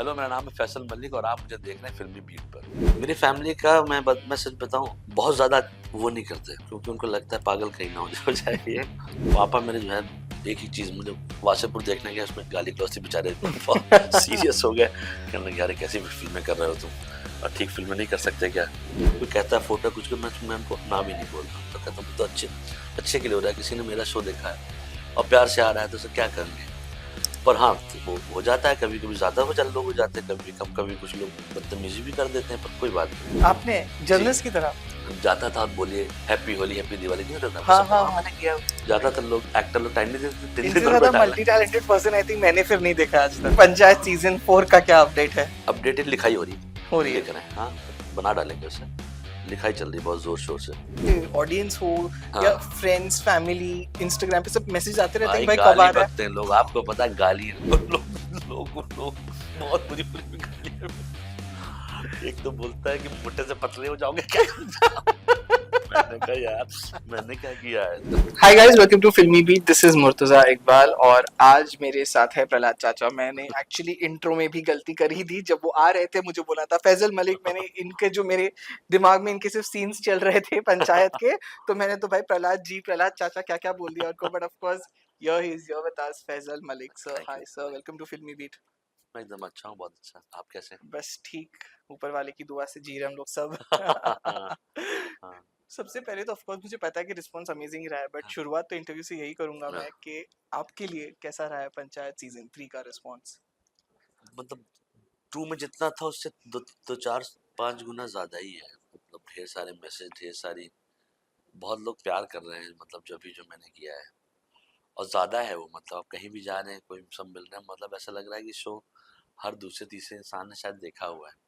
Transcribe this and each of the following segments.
Hello, मेरा नाम है फैसल मलिक और आप मुझे देख रहे हैं फिल्मी बीट पर। मेरी फैमिली का मैं सच बताऊं, बहुत ज़्यादा वो नहीं करते क्योंकि उनको लगता है पागल कहीं ना हो जाए ये। पापा मेरे जो है एक ही चीज़, मुझे वासेपुर देखने गए, उसमें गाली गलौज से बेचारे बहुत सीरियस हो गए। कहने लगे यार कैसी फिल्में कर रहे हो तुम, और ठीक फिल्में नहीं कर सकते क्या? कोई कहता है फोटो कुछ, मैं उनको ना भी नहीं बोलता, तो कहता हूँ तो अच्छे के लिए हो रहा है, किसी ने मेरा शो देखा है और प्यार से आ रहा है तो उसे क्या करेंगे। पर हाँ, वो हो जाता है, कभी कभी ज्यादा हो लोग हो जाते हैं, कभी कम, कभी कुछ लोग बदतमीजी भी कर देते हैं, पर कोई बात नहीं। आपने जर्नलिस्ट की तरह जाता था, बोलिए हैप्पी होली हैप्पी दिवाली नहीं होता था, हाँ सब हाँ हाँ, हाँ मैंने किया। जाता था, लोग एक्टर लोग टाइम नहीं देते, दिन इनसे दिन भर ज्यादा बैठा multi talented person I think मैंने फिर नहीं देखा आज तक। पंचायत सीजन 4 का क्या अपडेट है? अपडेटेड लिखाई हो रही हो रही लिख रहे हैं, हाँ बना डालेंगे उसे। लिखाई चल रही है बहुत जोर शोर से। है ऑडियंस हो या हाँ फ्रेंड्स फैमिली इंस्टाग्राम पे सब मैसेज आते रहते हैं भाई, कि भाई कब आ गाली रहा है। बकते हैं लोग, आपको पता है गाली लोग बहुत बुरी बुरी गाली। एक तो बोलता है कि मोटे से पतले हो जाओगे क्या? मैंने कहा यार, मैंने क्या किया है? Hi guys, welcome to Filmibeat. This is Murtaza Iqbal और आज मेरे साथ है प्रहलाद चाचा। मैंने एक्चुअली इंट्रो में भी गलती करी थी, जब वो आ रहे थे मुझे बोला था फैजल मलिक। मैंने इनके जो मेरे दिमाग में इनके सिर्फ सीन्स चल रहे थे पंचायत के, तो मैंने तो भाई प्रहलाद जी प्रहलाद चाचा क्या क्या बोल दिया उनको। But of course here he is here with us, Faisal Malik sir. Thank you. Hi sir, welcome to Filmibeat. मैं एकदम अच्छा हूँ, बहुत अच्छा। आप कैसे? बस ठीक, ऊपर वाले की दुआ से जी रहे हम लोग सब। हाँ हाँ सबसे पहले तो ऑफ कोर्स मुझे पता है कि रिस्पांस अमेजिंग रहा है, बट शुरुआत तो इंटरव्यू से यही करूंगा हाँ। मैं कि आपके लिए कैसा रहा है पंचायत सीजन 3 का रिस्पांस? मतलब टू में जितना था उससे दो चार पांच गुना ज्यादा ही है। मतलब ढेर सारे मैसेज, ढेर सारी, बहुत लोग प्यार कर रहे हैं, मतलब जो भी जो मैंने किया है, और ज्यादा है वो। मतलब आप कहीं भी जा रहे हैं, कोई सब मिल रहे हैं, मतलब ऐसा लग रहा है कि शो हर दूसरे तीसरे इंसान ने शायद देखा हुआ है।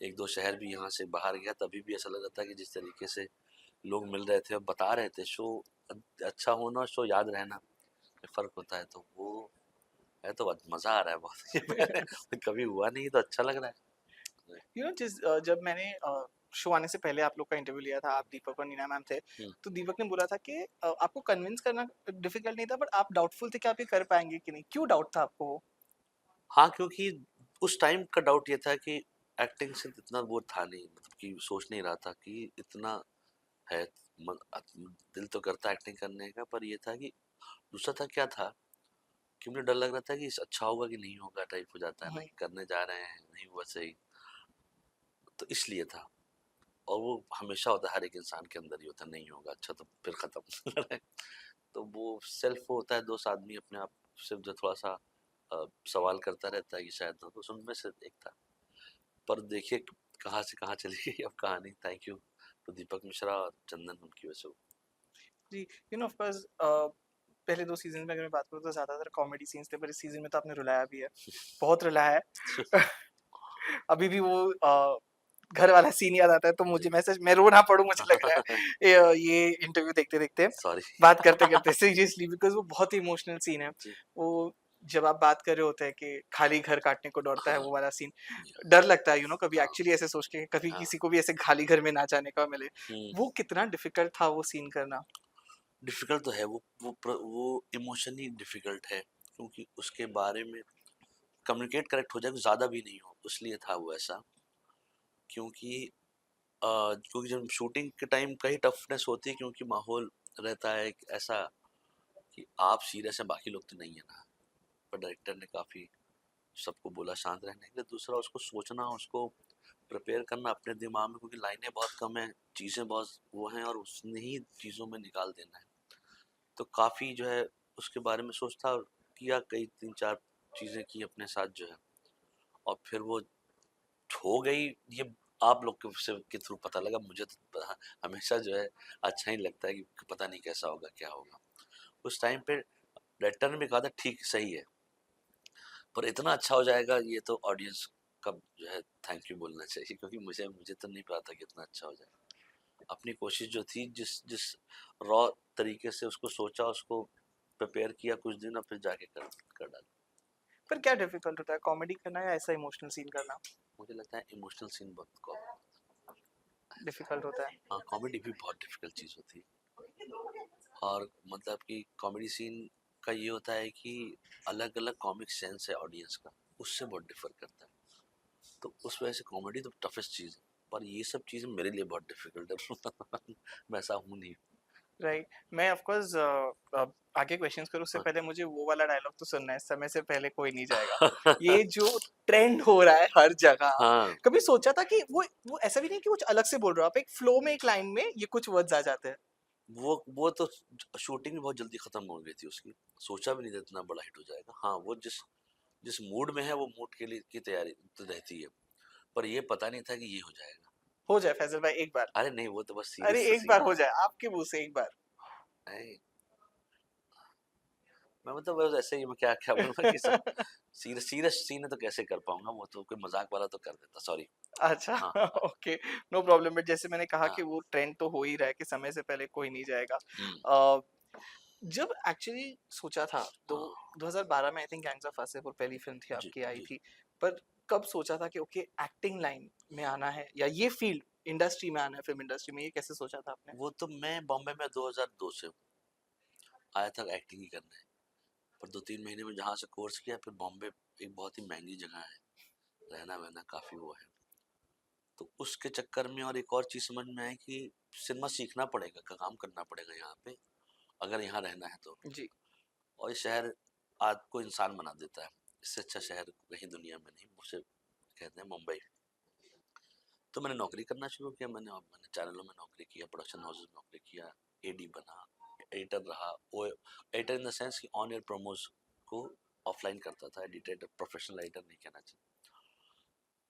एक दो शहर भी यहाँ से बाहर गया, तभी भी ऐसा लग रहा था कि जिस तरीके से लोग मिल रहे थे और बता रहे थे, शो अच्छा होना और शो याद रहना में फर्क होता है, तो वो है। तो मजा आ रहा है बहुत। ये मैंने कभी हुआ नहीं, तो अच्छा लग रहा है। यू नो जिस जब मैंने शो आने से पहले आप लोग का इंटरव्यू लिया था, आप दीपक और नीना मैम थे, हम्म, तो दीपक ने बोला था कि आपको कन्विंस करना डिफिकल्ट नहीं था, बट आप डाउटफुल थे कि आप ये कर पाएंगे कि नहीं। क्यों डाउट था आपको वो? हाँ, क्योंकि उस टाइम का डाउट ये था कि एक्टिंग से इतना वो था नहीं, मतलब कि सोच नहीं रहा था कि इतना है। दिल तो करता एक्टिंग करने का, पर ये था कि दूसरा था, क्या था कि मुझे डर लग रहा था कि अच्छा होगा कि नहीं होगा, टाइप हो जाता है ना, हम्म, कि करने जा रहे हैं नहीं हुआ सही, तो इसलिए था। और वो हमेशा होता है, हर एक इंसान के अंदर ही होता है, नहीं होगा अच्छा तो फिर खत्म। तो वो सेल्फ होता है, दोस्त आदमी अपने आप से जो थोड़ा सा सवाल करता रहता है कि शायद ना, तो उनमें से एक था। पर देखिए कहाँ से कहाँ चली गई अब कहानी। थैंक यू तो दीपक मिश्रा और चंदन, उनकी वजह से जी। यू नो ऑफ कोर्स पहले 2 सीजन में अगर मैं बात करूँ तो ज्यादातर कॉमेडी सीन्स थे, पर इस सीजन में तो आपने रुलाया भी है, बहुत रुलाया है। अभी भी वो घर वाला सीन याद आता है तो मुझे मैं रो ना पड़ूं मुझे लग रहा है ये इंटरव्यू देखते देखते, सॉरी। बात करते करते सीरियसली, बिकॉज वो बहुत ही इमोशनल सीन है। जी। वो जब आप बात कर रहे होते हैं कि खाली घर काटने को डरता है, हाँ वो वाला सीन जी, डर लगता है। यू नो कभी हाँ एक्चुअली ऐसे सोच के कभी हाँ। किसी को भी ऐसे खाली घर में ना जाने का मिले, हम्म, वो कितना डिफिकल्ट था वो सीन करना। डिफिकल्ट तो है वो इमोशनली डिफिकल्ट है, क्योंकि उसके बारे में कम्युनिकेट करेक्ट हो जाए, कुछ ज़्यादा भी नहीं हो, इसलिए था वो ऐसा। क्योंकि क्योंकि जब शूटिंग के टाइम का ही टफनेस होती है, क्योंकि माहौल रहता है एक ऐसा कि आप सीरियस हैं, बाकी लोग तो नहीं है ना। पर डायरेक्टर ने काफ़ी सबको बोला शांत रहने के लिए। दूसरा, उसको सोचना, उसको प्रिपेयर करना अपने दिमाग में, क्योंकि लाइनें बहुत कम हैं, चीज़ें बहुत वो हैं, और उसने ही चीज़ों में निकाल देना है। तो काफ़ी जो है उसके बारे में सोचता और किया, कई तीन चार चीज़ें की अपने साथ जो है, और फिर वो हो गई। ये आप लोग के थ्रू पता लगा, मुझे तो हमेशा जो है अच्छा ही लगता है कि पता नहीं कैसा होगा क्या होगा। उस टाइम पे डायरेक्टर ने भी कहा था ठीक सही है, पर इतना अच्छा हो जाएगा ये तो ऑडियंस का जो है थैंक यू बोलना चाहिए, क्योंकि मुझे तो नहीं पता था कि इतना अच्छा हो जाए। अपनी कोशिश जो थी, जिस जिस रॉ तरीके से उसको सोचा, उसको प्रिपेयर किया कुछ दिन, और फिर जाके कर डाला। पर क्या डिफिकल्ट होता है, कॉमेडी करना या ऐसा इमोशनल सीन करना मुझे लगता है इमोशनल सीन बहुत डिफिकल्ट होता है? हाँ, कॉमेडी भी बहुत डिफिकल्ट चीज़ होती है। और मतलब कि कॉमेडी सीन का ये होता है कि अलग अलग कॉमिक सेंस है ऑडियंस का। उससे बहुत डिफर करता है। तो उस वजह से कॉमेडी तो टफेस्ट चीज़ है, पर ये सब चीज़ें मेरे लिए बहुत डिफिकल्ट है। मैं ऐसा हूँ नहीं। राइट। मैं ऑफ कोर्स आगे क्वेश्चंस करूँ उससे हाँ। पहले मुझे वो वाला डायलॉग तो सुनना है, समय से पहले कोई नहीं जाएगा। ये जो ट्रेंड हो रहा है हर जगह, हाँ, कभी सोचा था कि वो ऐसा भी नहीं कि कुछ अलग से बोल रहे हो आप, एक फ्लो में एक लाइन में ये कुछ वर्ड्स आ जाते हैं। वो तो शूटिंग भी बहुत जल्दी खत्म हो गई थी उसकी। सोचा भी नहीं था इतना बड़ा हिट हो जाएगा। हाँ, वो जिस जिस मूड में है वो मूड के लिए की तैयारी तो रहती है, पर ये पता नहीं था कि ये हो जाएगा। हो जाए फैजल भाई एक बार। अरे नहीं, वो तो बस अरे सीरियस सा एक बार सीन हो था। जाए आपके मुंह से एक बार। नहीं, मैं मतलब बस ऐसे ही मैं क्या क्या बोलूँगा कि सब सीरियस सीरियस सीन है तो कैसे कर पाऊंगा, वो तो कोई मजाक वाला तो कर देता, सॉरी। अच्छा। हाँ हाँ। Okay, no problem. बट जैसे मैंने कहा हाँ। कि वो ट्रेंड तो हो ही रहा है कि समय से पहले कोई नहीं जाएगा। हम्म। अ, जब एक्चुअली सोचा था तो हाँ। 2012 में I think gangs of Wasseypur पहली फिल्म थी जी आपकी आई जी। थी। पर कब सोचा था कि ओके एक्टिंग लाइन में आना है या ये फील्ड इंडस्ट्री में आना है, फिल्म इंडस्ट्री में, ये कैसे सोचा था आपने? वो तो मैं बॉम्बे में 2002 से आया था एक्टिंग ही करने, पर 2-3 महीने में जहाँ से कोर्स किया, फिर बॉम्बे एक बहुत ही महंगी जगह है, रहना वहना काफ़ी वो है। तो उसके चक्कर में और एक और चीज़ समझ में आई कि सिनेमा सीखना पड़ेगा, काम करना पड़ेगा यहाँ पे, अगर यहाँ रहना है तो। जी। और ये शहर आपको इंसान बना देता है, इससे अच्छा शहर कहीं दुनिया में नहीं, उसे कहते हैं मुंबई। तो मैंने नौकरी करना शुरू किया, मैंने चैनलों में नौकरी किया, प्रोडक्शन हाउसेस में नौकरी किया, एडी बना, एडिटर रहा। वो एडिटर इन द सेंस कि ऑन एयर प्रोमोज को ऑफलाइन करता था, एडिटर प्रोफेशनल एडिटर नहीं कहना चाहिए।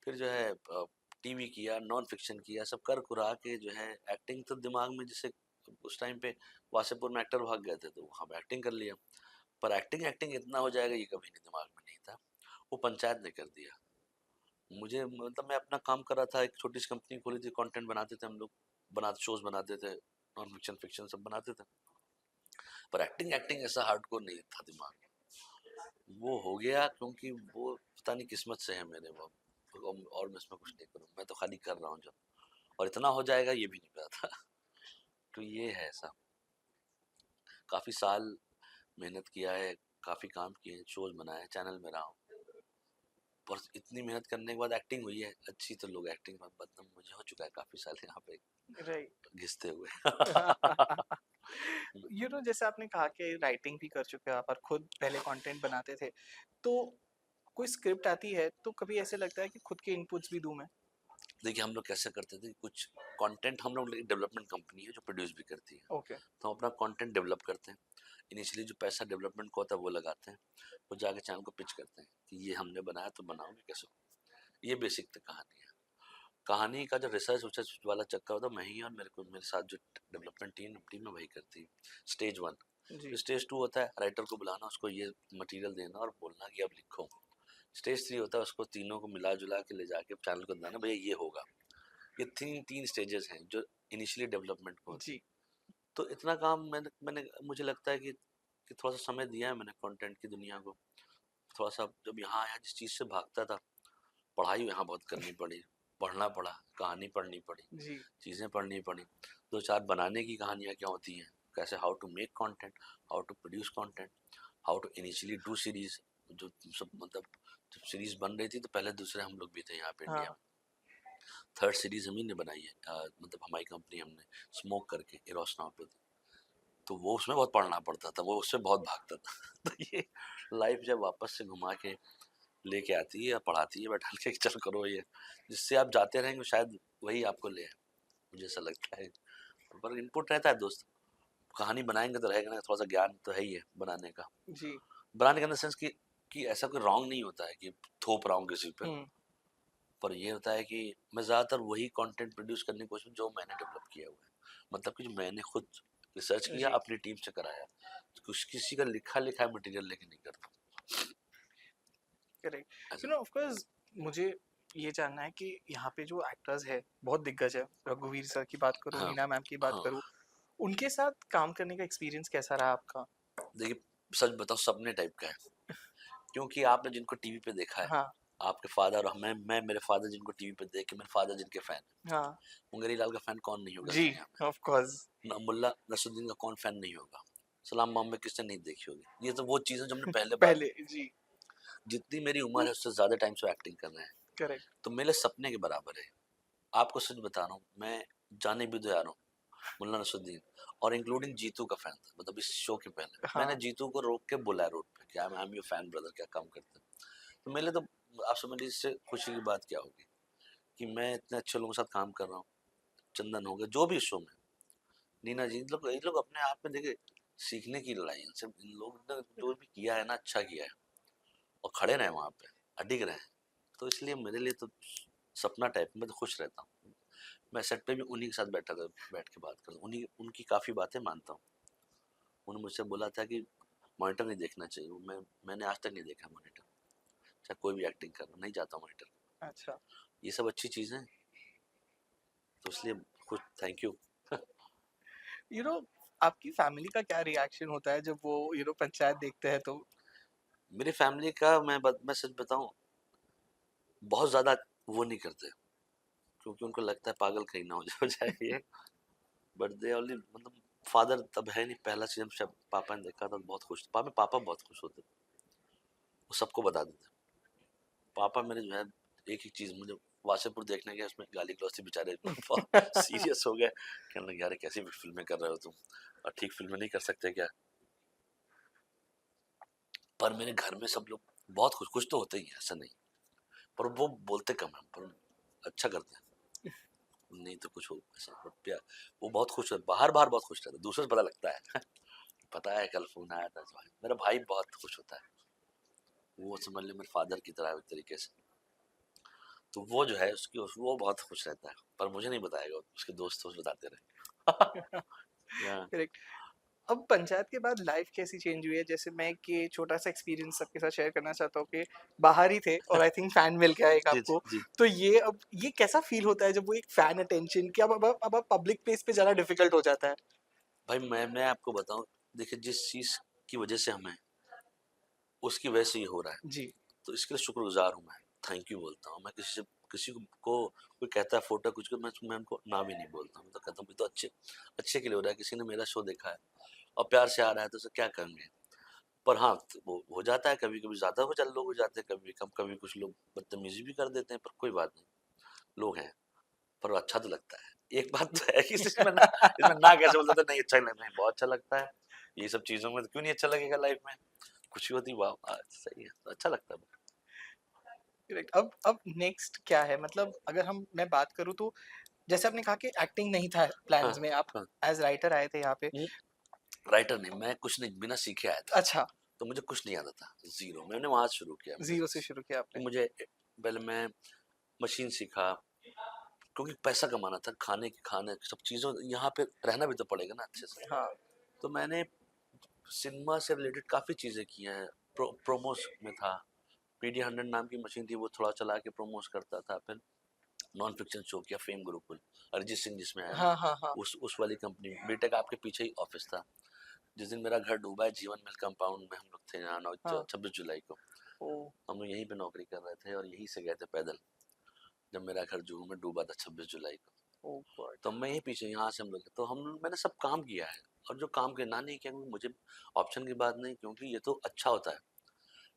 फिर जो है टीवी किया, नॉन फिक्शन किया, सब कर कुरा के जो है एक्टिंग तो दिमाग में, जैसे उस टाइम पे वासेपुर में एक्टर भाग गए थे तो वहाँ पे एक्टिंग कर लिया, पर एक्टिंग एक्टिंग इतना हो जाएगा ये कभी नहीं दिमाग में नहीं था। वो पंचायत ने कर दिया मुझे। मतलब मैं अपना काम कर रहा था, एक छोटी सी कंपनी खोली थी, कंटेंट बनाते थे हम लोग, बनाते शोज बनाते थे, नॉन फिक्शन फिक्शन सब बनाते थे, पर एक्टिंग एक्टिंग ऐसा हार्डकोर नहीं था दिमाग में। वो हो गया क्योंकि वो पता नहीं किस्मत से है मेरे वो, और मैं इसमें कुछ नहीं करूँ, मैं तो खाली कर रहा हूँ जब, और इतना हो जाएगा ये भी नहीं पता था। तो ये है ऐसा। काफ़ी साल मेहनत किया है, काफ़ी काम किए हैं, शोज बनाए, चैनल में रहा हूँ, पर इतनी मेहनत करने के बाद एक्टिंग हुई है अच्छी तो लोग एक्टिंग में बदनाम मुझे हो चुका है काफ़ी साल यहाँ पे राइट। घिसते हुए। जैसे आपने कहा कि राइटिंग भी कर चुके हो आप और खुद पहले कंटेंट बनाते थे, तो कोई स्क्रिप्ट आती है तो कभी ऐसे लगता है कि खुद के इनपुट्स भी दूं मैं? देखिए हम लोग कैसे करते थे, कुछ कंटेंट हम लोग, डेवलपमेंट कंपनी है जो प्रोड्यूस भी करती है, ओके। तो हम अपना कंटेंट डेवलप करते हैं। इनिशियली जो पैसा डेवलपमेंट को होता है वो लगाते हैं, वो जाके चैनल को पिच करते हैं कि ये हमने बनाया तो बनाओगे कैसे। ये बेसिक तो कहानी है। कहानी का जो रिसर्च उचर्च वाला चक्कर होता है मैं ही और मेरे साथ जो डेवलपमेंट टीम टीम है वही करती है। स्टेज 1। जी। फिर स्टेज 2 होता है राइटर को बुलाना, उसको ये मटेरियल देना और बोलना कि अब लिखो। स्टेज 3 होता है उसको तीनों को मिला जुला के ले जाके चैनल को बताना भैया ये होगा। ये तीन तीन स्टेजेस हैं जो इनिशियली डेवलपमेंट को होती है। जी। तो इतना काम मैंने मैंने मुझे लगता है कि थोड़ा सा समय दिया है मैंने कंटेंट की दुनिया को। थोड़ा सा जब यहाँ आया, जिस चीज़ से भागता था, पढ़ाई यहाँ बहुत करनी पड़ी, पढ़ना पड़ा, कहानी पढ़नी पड़ी, जी। चीज़ें पढ़नी पड़ी, दो चार बनाने की कहानियाँ क्या होती हैं, कैसे, how to make content, how to produce content, how to initially do series. जो सब मतलब जब सीरीज बन रही थी तो पहले दूसरे हम लोग भी थे यहाँ पे इंडिया हाँ। में। थर्ड सीरीज हम ही ने बनाई है, मतलब हमारी कंपनी, हमने स्मोक करके इरोस नाव पे थी, तो वो उसमें बहुत पढ़ना पड़ता था, वो उससे बहुत भागता था। तो ये लाइफ जब वापस से घुमा के लेके आती है या पढ़ाती है बैठा के चल करो ये, जिससे आप जाते रहेंगे शायद वही आपको ले आए, मुझे ऐसा लगता है। पर इनपुट रहता है दोस्त, कहानी बनाएंगे तो रहेगा ना, थोड़ा सा ज्ञान तो है ही है बनाने का। जी। बनाने का इन द सेंस कि ऐसा कोई रॉन्ग नहीं होता है कि थोप रहा हूँ किसी पे, हम्म। पर ये होता है कि मैं ज़्यादातर वही कंटेंट प्रोड्यूस करने की कोशिश जो मैंने डेवलप किया हुआ है, मतलब कि जो मैंने खुद रिसर्च किया, जी। अपनी टीम से कराया, कुछ किसी का लिखा लिखा मटेरियल लेके नहीं करता करेक्ट। ऐसा। ऑफ कोर्स मुझे ये जानना है कि यहाँ पे जो एक्टर्स है बहुत दिग्गज है, रघुवीर सर की बात करूँ, हाँ मीना मैम की बात हाँ। करूँ, उनके साथ काम करने का एक्सपीरियंस कैसा रहा आपका? देखिए सच बताओ सपने टाइप का है, क्योंकि आपने जिनको टीवी पे देखा है, हाँ। आपके फादर और मैं मेरे फादर जिनको टीवी पे देख के, मेरे फादर जिनके फैन, हाँ। मुंगेरी लाल का फैन कौन नहीं होगा जी। दुनिया ऑफ कोर्स। में, मुल्ला नसरुद्दीन का कौन फैन नहीं होगा, सलाम मोहम्मद किसने नहीं देखी होगी, ये तो वो चीज़ें जो हमने पहले बार पहले देखी। जी। जितनी मेरी उम्र है उससे ज़्यादा टाइम से एक्टिंग कर रहे हैं, करेक्ट। तो मेरे सपने के बराबर है। आपको सच बता रहा हूँ, मैं जाने भी दो यारों, मुल्ला नसरुद्दीन और इंक्लूडिंग जीतू का फैन था, मतलब इस शो के पहले मैंने हाँ। जीतू को रोक के बुलाया रोड पे कि I am your fan brother, क्या काम करते हैं। तो मेरे लिए तो आप समझ लीजिए इससे खुशी की बात क्या होगी कि मैं इतने अच्छे लोगों के साथ काम कर रहा हूँ। चंदन हो गया, जो भी शो में, नीना जी, इन लोग अपने आप में देखे सीखने की लड़ाई, इनसे इन लोग ने जो भी किया है ना अच्छा किया है, और खड़े रहे वहाँ पे, अडिग रहे। तो इसलिए मेरे लिए तो सपना टाइप में तो खुश रहता हूँ। मैं सेट पे भी उन्हीं के साथ बैठ के बात करता हूँ, उन्हीं उनकी काफ़ी बातें मानता हूँ। उन्होंने मुझसे बोला था कि मॉनिटर नहीं देखना चाहिए, मैंने आज तक नहीं देखा मॉनिटर, चाहे कोई भी एक्टिंग कर रहा, नहीं जाता मॉनिटर। अच्छा। ये सब अच्छी चीज़ें हैं, तो इसलिए खुद थैंक यू। यू नो आपकी फैमिली का क्या रिएक्शन होता है जब वो पंचायत देखते हैं तो? मेरी फैमिली का मैं सच बताऊं, बहुत ज़्यादा वो नहीं करते, क्योंकि उनको लगता है पागल कहीं ना हो जाए ये। बट दे ओनली, मतलब फादर तब है नहीं, पहला सीजन जब पापा ने देखा था बहुत खुश थे, पापा बहुत खुश होते, वो सबको बता देते। पापा मेरे जो है एक ही चीज़, मुझे वासेपुर देखने गया, उसमें गाली गलौज थी बेचारे, सीरियस हो गए, कहने लगे यार कैसी फिल्में कर रहे हो तुम, और ठीक फिल्में नहीं कर सकते क्या। पर मेरे घर में सब लोग बहुत खुश खुश तो होते ही हैं, ऐसा नहीं, पर वो बोलते कम है, पर अच्छा करते हैं। नहीं तो कुछ हो ऐसा, but प्यार, वो बहुत खुश है, बाहर बाहर बहुत खुश रहता है, दूसरे से पता लगता है। पता है कल फोन आया था भाई, मेरा भाई बहुत खुश होता है, वो समझ ले मेरे फादर की तरह है एक तरीके से। तो वो जो है उसकी वो बहुत खुश रहता है, पर मुझे नहीं बताएगा, उसके दोस्त बताते रहे। या करेक्ट। अब पंचायत के बाद लाइफ कैसी चेंज हुई है? जैसे मैं एक ये छोटा सा एक्सपीरियंस सबके साथ शेयर करना चाहता हूँ कि बाहर ही थे और आई थिंक फैन मिल गया एक जी जी आपको। जी। तो ये अब ये कैसा फील होता है जब वो एक फैन अटेंशन कि अब पब्लिक प्लेस पे जाना डिफिकल्ट हो जाता है? भाई मैं आपको बताऊं, देखिए जिस चीज की वजह से हमें, उसकी वजह से ये हो रहा है, जी। तो इसके लिए शुक्रगुजार हूँ मैं, थैंक यू बोलता हूँ मैं। किसी को कोई कहता है फोटो कुछ को, मैं उनको ना भी नहीं बोलता, मैं तो कहता हूँ ये तो अच्छे अच्छे के लिए हो रहा है, किसी ने मेरा शो देखा है और प्यार से आ रहा है तो उसे क्या करेंगे। पर हाँ, तो वो हो जाता है कभी कभी, ज्यादा हो जाते लोग हो जाते हैं, कभी कम, कभी कुछ लोग बदतमीजी भी कर देते हैं, पर कोई बात नहीं, लोग हैं। पर वो अच्छा तो लगता है, एक बात तो है कि इसमें ना कैसे बोल सकते, नहीं अच्छा नहीं लगता, नहीं बहुत अच्छा लगता है। ये सब चीजों में तो क्यों नहीं अच्छा लगेगा, लाइफ में खुशी होती, वाह सही है, तो अच्छा लगता है। करेक्ट। अब नेक्स्ट क्या है? मतलब अगर हम मैं बात करूँ तो जैसे आपने कहा कि एक्टिंग नहीं था हाँ प्लान्स में, आप हाँ। एज राइटर आए थे यहाँ पे। राइटर नहीं, मैं कुछ नहीं, बिना सीखे आया था, अच्छा। तो मुझे कुछ नहीं आता था, जीरो, मैंने वहां से शुरू किया जीरो बिजनेस। से शुरू किया कि आपने। मुझे पहले मैं मशीन सीखा, क्योंकि पैसा कमाना था, खाने सब चीज़ों, यहाँ पे रहना भी तो पड़ेगा ना अच्छे से। हाँ। तो मैंने सिनेमा से रिलेटेड काफ़ी चीज़ें की हैं। प्रोमोस में था, PD 100 नाम की मशीन थी, वो थोड़ा चला के प्रोमोस करता था। फिर नॉन फिक्शन शो किया फेम गुरुकुल, अरिजीत सिंह जिसमें है ना, हाँ हाँ हाँ। उस वाली कंपनी में, बीटेक आपके पीछे ही ऑफिस था। जिस दिन मेरा घर डूबा है, जीवन मिल कंपाउंड में हम लोग थे यहाँ, हाँ। 26 जुलाई को ओ। हम लोग यहीं पे नौकरी कर रहे थे, और यहीं से गए थे पैदल, जब मेरा घर जुहू में डूबा था 26 जुलाई को। ओ गॉड। तो मैं यहीं पीछे, यहाँ से हम लोग, तो मैंने सब काम किया है, और जो काम के ना नहीं किया, मुझे ऑप्शन की बात नहीं, क्योंकि ये तो अच्छा होता है।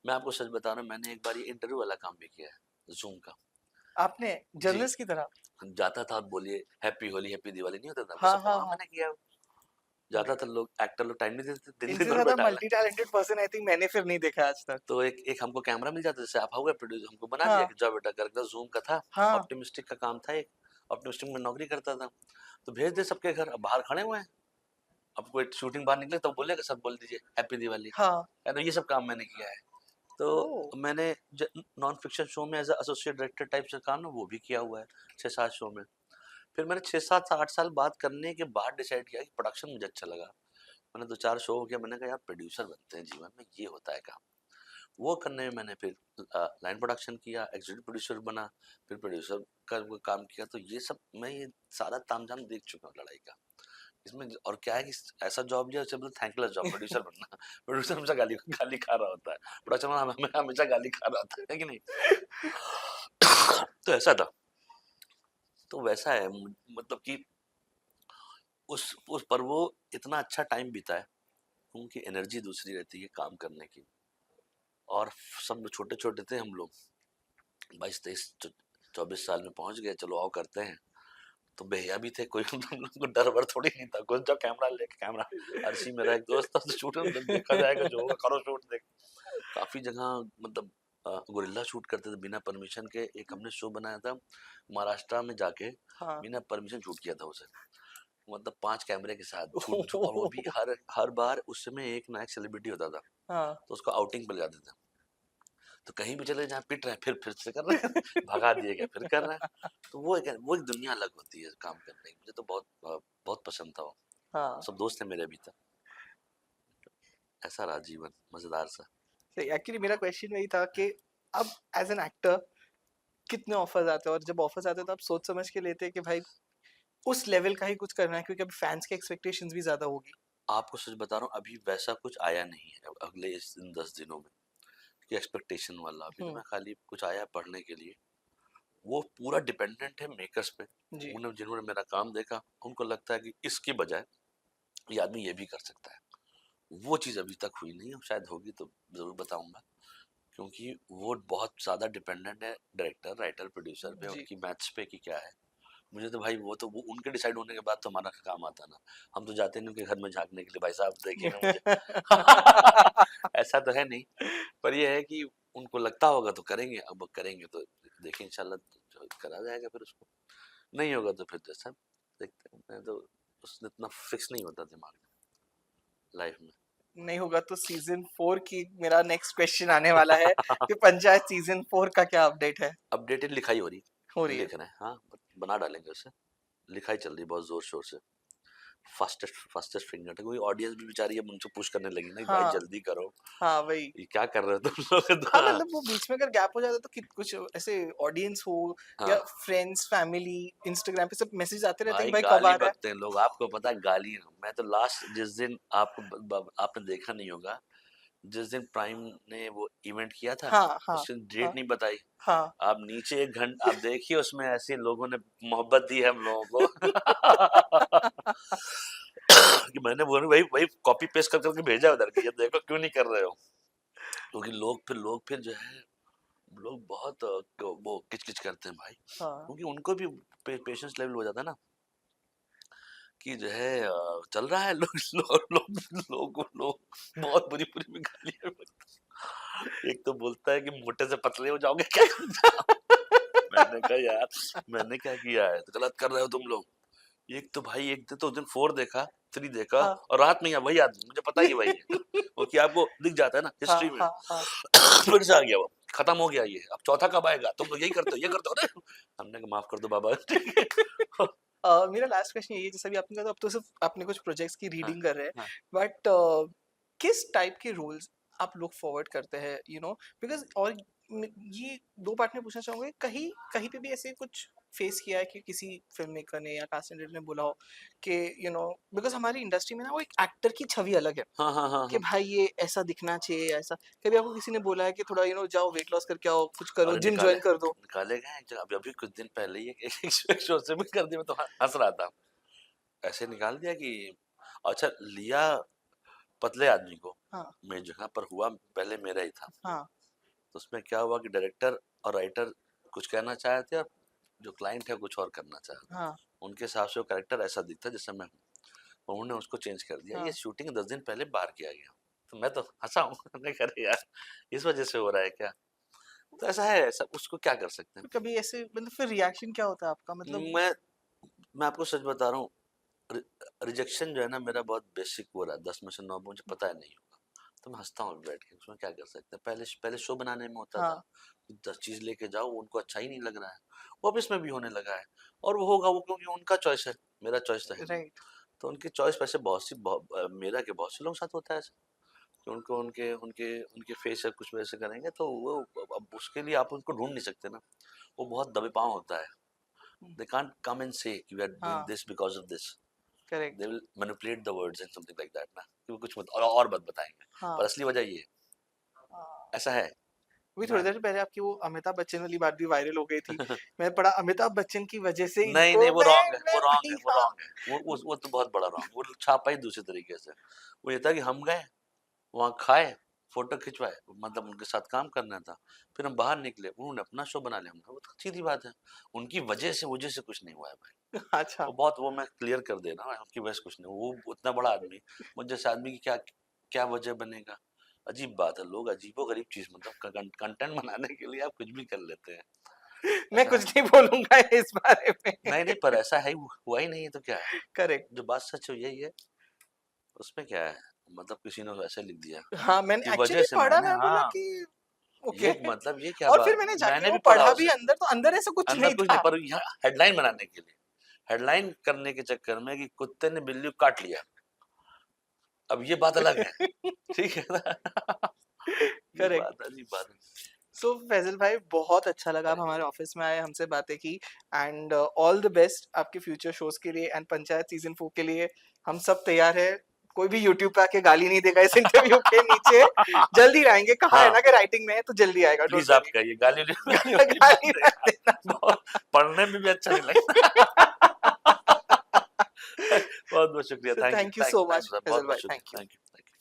मैं आपको सच बता रहा हूँ, मैंने एक बार ये इंटरव्यू वाला काम भी किया है, जूम का। आपने जी, जर्नलिस्ट की तरह? जाता था, बोलिए हैप्पी होली हैप्पी दिवाली नहीं होता था, वो हाँ सब हाँ वहाँ हाँ। मैंने किया। जाता था, लोग एक्टर लोग टाइम नहीं देते दिन इनसे भर ज्यादा बैठा है। Multi talented person I think मैंने फिर नहीं देखा आज तक। तो एक हमको कैमरा मिल जाता, जैसे आप हो गए प्रोड्यूसर, हमको बना दिया हाँ कि जाओ बेटा कर, जूम का था, हाँ ऑप्टिमिस्टिक का काम था, एक ऑप्टिमिस्टिक में नौकरी करता था। तो भेज दे सबके घर, अब बाहर खड़े हुए हैं, अब कोई शूटिंग बाहर निकले तो बोलेगा सब बोल दीजिए हैप्पी दिवाली, हाँ। है ना, ये सब काम मैंने किया है। तो ओ। मैंने नॉन फिक्शन शो में एज एसोसिएट डायरेक्टर टाइप से काम ना, वो भी किया हुआ है 6-7 शो में। फिर मैंने 6-7-8 साल बात करने के बाद डिसाइड किया कि प्रोडक्शन मुझे अच्छा लगा। मैंने 2-4 शो हो गया, मैंने कहा यार प्रोड्यूसर बनते हैं जीवन में, ये होता है काम। वो करने में मैंने फिर लाइन प्रोडक्शन किया, एग्जीक्यूटिव प्रोड्यूसर बना, फिर प्रोड्यूसर का वो काम किया। तो ये सब मैं ये सारा तामझाम देख चुका हूँ लड़ाई का इसमें। और क्या है कि ऐसा जॉब लिया, उसे बोलते थैंकलेस जॉब प्रोड्यूसर बनना। प्रोड्यूसर हमेशा गाली गाली खा रहा होता है, प्रोडक्शन वाला हमेशा गाली खा रहा होता है कि नहीं। तो ऐसा था, तो वैसा है, मतलब कि उस पर वो इतना अच्छा टाइम बीता है, उनकी एनर्जी दूसरी रहती है काम करने की। और सब छोटे-छोटे थे हम लोग, 22-23-24 साल में पहुँच गए, चलो आओ करते हैं। तो भैया भी थे, कोई हम लोग को डर-वर थोड़ी नहीं था, घुस जाओ कैमरा लेके, कैमरा अर्शी मेरा एक दोस्त था, तो शूट देखा जाएगा, जो होगा करो शूट देख। काफ़ी जगह मतलब गोरिल्ला शूट करते थे बिना परमिशन के। एक हमने शो बनाया था महाराष्ट्र में जाके, हाँ। बिना परमिशन शूट किया था उसे, मतलब 5 कैमरे के साथ शूट, और वो भी हर हर बार उस समय एक ना एक सेलिब्रिटी होता था, हाँ। तो उसको आउटिंग पे ले जाते थे। तो कहीं भी चले, जहाँ पिट रहे हैं फिर से कर रहे हैं, भगा दिए गए फिर कर रहे हैं। तो वो एक दुनिया अलग होती है काम करने की। मुझे तो बहुत पसंद था वो। हाँ। सब दोस्त थे मेरे अभी तक। ऐसा रहा जीवन मजेदार सा। सही, एक्चुअली मेरा क्वेश्चन वही था कि अब एज एन एक्टर कितने ऑफर्स आते हैं, और जब ऑफर्स आते हैं तो आप सोच समझ के लेते हैं कि भाई उस लेवल का ही कुछ करना है, क्योंकि अभी फैंस की एक्सपेक्टेशंस भी ज्यादा होगी। आपको सच बता रहा हूँ, अभी वैसा कुछ आया नहीं है अगले इस इन 10 दिनों में कि एक्सपेक्टेशन वाला। अभी तो हम्म। मैं खाली कुछ आया पढ़ने के लिए। वो पूरा डिपेंडेंट है मेकर्स पे। जी। उन्हें जिन्होंने मेरा काम देखा, उनको लगता है कि इसके बजाय ये आदमी ये भी कर सकता है। वो चीज़ अभी तक हुई नहीं है, शायद होगी तो ज़रूर बताऊंगा। क्योंकि वो बहुत ज़्यादा डिपेंडेंट है डायरेक्टर, राइटर, प्रोड्यूसर पे, जी। उनकी मैथ्स पे कि क्या है। मुझे तो भाई वो उनके डिसाइड होने के बाद तो हमारा काम आता ना। हम तो जाते नहीं उनके घर में झाँकने के लिए, भाई साहब देखिए ना मुझे। ऐसा तो है नहीं, पर ये है कि उनको लगता होगा तो करेंगे, अब वो करेंगे तो देखें इंशाल्लाह तो करा जाएगा फिर उसको। नहीं होगा तो फिर जैसा देखते हैं। मैं तो उसने इतना फिक्स नहीं होता दिमाग में लाइफ में। नहीं होगा तो सीजन 4 की मेरा नेक्स्ट क्वेश्चन आने वाला है कि पंचायत सीजन 4 का क्या अपडेट है? अपडेटेड लिखाई हो रही हो है, रही है। लिख रहे हैं, हाँ बना डालेंगे उसे। लिखाई चल रही है बहुत जोर शोर से। फास्टेस्ट फास्टेस्ट फिंगर, क्योंकि ऑडियंस भी बेचारी अब उनसे पुश करने लगी ना कि भाई हाँ। जल्दी करो, हाँ वही। ये क्या कर रहे हो तुम लोग। हाँ हाँ मतलब वो बीच में अगर गैप हो जाता तो कुछ ऐसे ऑडियंस हो या हाँ। फ्रेंड्स फैमिली इंस्टाग्राम पे सब मैसेज आते रहते हैं भाई कि भाई कब गाली आ रहा है। बकते हैं लोग, आपको पता है गाली। मैं तो लास्ट जिस दिन आपने देखा नहीं होगा, जिस दिन प्राइम ने वो इवेंट किया था, हाँ। हाँ। उसकी हाँ। डेट नहीं बताई। हाँ। आप नीचे 1 घंटा आप देखिए, उसमें ऐसे लोगों ने मोहब्बत दी है हम लोगों को। कि मैंने वो वही वही कॉपी पेस्ट कर करके भेजा उधर की, ये देखो क्यों नहीं कर रहे हो। क्योंकि लोग फिर जो है, लोग बहुत वो किचकिच करते हैं भाई। हाँ। क्योंकि उनको भी पेशेंस लेवल हो जाता है ना, कि जो है चल रहा है। लोग बहुत बुरी बुरी में गालियां। एक तो बोलता है कि मोटे से पतले हो जाओगे क्या। मैंने कहा यार, मैंने क्या किया है, तो गलत कर रहे हो तुम लोग। एक तो भाई, एक दिन तो उस दिन 4 देखा 3 देखा, हाँ। और रात में वही आदमी, मुझे पता ही वही है। वो कि आपको दिख जाता है ना हाँ। हिस्ट्री में। हाँ। हाँ। फिर से आ गया वो, खत्म हो गया ये, अब चौथा कब आएगा, तुम लोग यही करते हो ये करते हो ना। हमने कहा माफ कर दो बाबा। ठीक है। मेरा लास्ट क्वेश्चन यही है, जैसा भी आपने कहा, तो अब तो सिर्फ आपने कुछ प्रोजेक्ट्स की हाँ रीडिंग कर रहे हैं, हाँ बट किस टाइप के रोल्स आप लुक फॉरवर्ड करते हैं, बिकॉज, और ये 2 पार्ट में पूछना चाहूंगा, कहीं कहीं पे भी ऐसे कुछ फेस किया है कि किसी फिल्म मेकर ने या कास्ट डायरेक्टर ने बोला हो कि बिकॉज हमारी इंडस्ट्री में ना वो एक एक्टर की छवि अलग है हाँ हाँ हाँ कि हाँ। भाई ये ऐसा दिखना चाहिए, ऐसा कभी आपको किसी ने बोला है कि थोड़ा जाओ वेट लॉस करके आओ, कुछ करो, अरे जिम निकाले ज्वाइन कर दो? निकाले गए हैं। अभी अभी कुछ दिन पहले ही एक शो से भी कर दिया, मैं तो हंस रहा था। ऐसे निकाल दिया कि अच्छा लिया पतले आदमी को हाँ। मेरी जगह पर, हुआ पहले मेरा ही था। हाँ। तो उसमें क्या हुआ कि डायरेक्टर और राइटर कुछ कहना चाहे थे, और जो क्लाइंट है कुछ और करना चाह रहा था। हाँ। उनके हिसाब से वो कैरेक्टर ऐसा दिखता जैसे मैं हूँ, और उन्होंने उसको चेंज कर दिया। ये हाँ। शूटिंग 10 दिन पहले बाहर किया गया। तो मैं तो हंसा हूँ। मैंने कहा अरे यार, इस वजह से हो रहा है क्या। तो ऐसा है, ऐसा उसको क्या कर सकते हैं। तो कभी ऐसे मतलब फिर रिएक्शन क्या होता है आपका, मतलब? मैं मैं आपको सच बता रहा हूँ, रिजेक्शन जो है ना मेरा बहुत बेसिक हो रहा है, 10 में से 9 मुझे पता है नहीं होगा। तो मैं हंसता हूँ बैठ के, उसमें क्या कर सकते हैं। पहले पहले शो बनाने में होता था, हाँ। 10 चीज लेके जाओ, उनको अच्छा ही नहीं लग रहा है, वो अब इसमें भी होने लगा है। और वो होगा वो, क्योंकि उनका चॉइस है, मेरा चॉइस तो है नहीं। राइट। तो उनकी चॉइस वैसे मेरा के बहुत से लोगों के साथ होता है ऐसा, कि उनको उनके उनके उनके फेस है कुछ वैसे करेंगे, तो वो अब उसके लिए आप उनको ढूंढ नहीं सकते ना। वो बहुत दबे पाँव होता है। दे कांट कम एंड से कि वी आर डूइंग हाँ। This because of this. They correct. Will manipulate the words and something like that ना, कि वो कुछ मत और मत बताएंगे, हाँ। पर असली वजह ये है। हाँ। ऐसा है वही थोड़ी ना। देर पहले आपकी वो अमिताभ बच्चन वाली बात भी वायरल हो गई थी। मैंने पढ़ा अमिताभ बच्चन की वजह से नहीं इनको नहीं, वो रॉन्ग है, वो मैं रॉन्ग है, भाई, वो हाँ। रॉन्ग है। वो तो बहुत बड़ा रॉन्ग, वो छापा ही दूसरे तरीके से। वो ये था कि हम गए वहाँ खाए, फोटो खिंचवाए, मतलब उनके साथ काम करना था। फिर हम बाहर निकले, उन्होंने अपना शो बना लिया। हमने कहा, वो तो सीधी बात है, उनकी वजह से कुछ नहीं हुआ है भाई। अच्छा। वो मैं क्लियर कर दे रहा हूँ, उनकी वजह से कुछ नहीं, वो उतना बड़ा आदमी, मुझ जैसे आदमी की क्या क्या वजह बनेगा। अजीब बात है, लोग अजीबो गरीब चीज, मतलब कंटेंट बनाने के लिए आप कुछ भी कर लेते हैं। मैं ऐसा कुछ नहीं बोलूंगा इस बारे में। नहीं नहीं, पर ऐसा है, हुआ ही नहीं है तो क्या है, करेक्ट। जो बात सच है यही है, उसमें क्या है, मतलब किसी ने वैसे लिख दिया हाँ, मैंने कि वजह एक्चुअली से पढ़ा, मैंने, मैं बोला हाँ, कि ओके। ये मतलब ये क्या और फिर बात, मैंने जाके मैंने वो भी पढ़ा पढ़ा भी उसे, अंदर, तो अंदर ऐसा कुछ अंदर नहीं कुछ नहीं, था। पर यहाँ हेडलाइन बनाने के लिए, हेडलाइन करने के चक्कर में कि कुत्ते ने बिल्ली को काट लिया, अब ये बात अलग है, ठीक है ना। ये करेक्ट। बात अजीब बात है। सो फैजल भाई, बहुत अच्छा लगा आप थैंक यू। हमारे ऑफिस में आए, हमसे बातें की, एंड ऑल द बेस्ट आपके फ्यूचर शोज के लिए एंड पंचायत सीजन 4 के लिए। हम सब तैयार है, कोई भी यूट्यूब पे आके गाली नहीं देगा इस इंटरव्यू के नीचे। जल्दी आएंगे, कहा है हाँ, ना कि राइटिंग में है तो जल्दी आएगा, डोंट प्लीज आप वरी। कहिए, गाली गालियों की बात गाली नहीं, मत देना। बहुत पढ़ने में भी अच्छा नहीं लगता। बहुत बहुत शुक्रिया, so thank you thank you thank so you thank much you sir, बहुत फैजल बहुत भाई, थैंक शुक्रिया, यू। Thank you.